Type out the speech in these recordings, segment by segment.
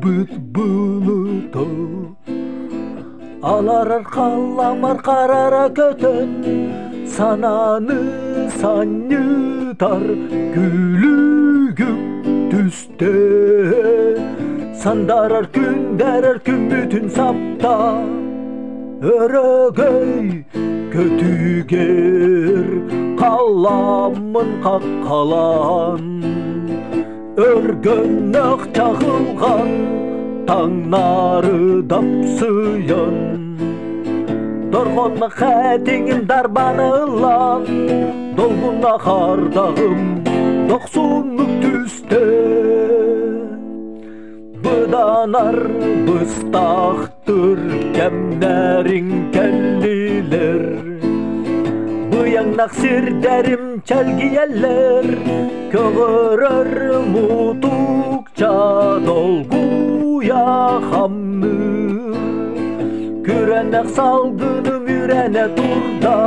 быт бұлыты. Аларар қаламар қарара көтін, сананы санютар күлігім түсте. Сандарар күндерер күмбүтін сапта, өрөгөй көтүгер қаламын қаққалан. Өргөн ақ чағылған таңнары дапсыян. Дорғонна хәтеңім дарбаны ұлан, долғына қардағым доқсунлық түсте. Бұданар бұстақтыр кәмнәрің кәллилер, бұяңнақ сирдәрім чәлгиелер, көгірір мұтукча долгуя хамныр. Күрәнәк салгыным үрәнә турда,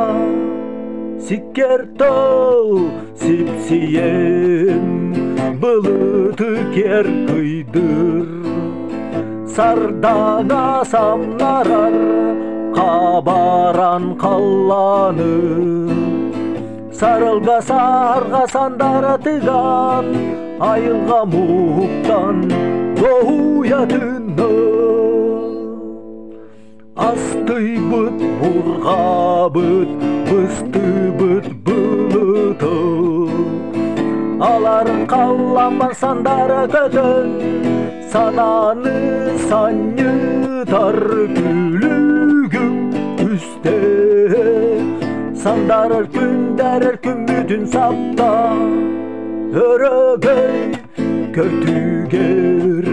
сиккертол сипсиен, бұлыты кер кыйдыр. Сардана самнарар қабаран қалланы, сарылға сарға сандара тыган, айылға мұқтан доуятыны. Асты бұт бұрға бұт, бұсты бұт бұлыты. Аларын қаламар сандара көтін, сананы санютар күлігім үсте. Сандарыр күндерер күмбүтін сапта, өрөгөй көтүгер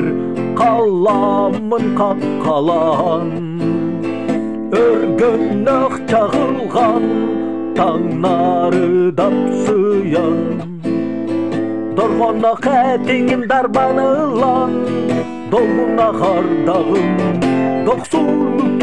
қаламын қаққалан. Өргөн ақ чағылған таңнары дапсыян. Дорғона қәтеңім дарбаны ұлан, долғына қардағым доқсулық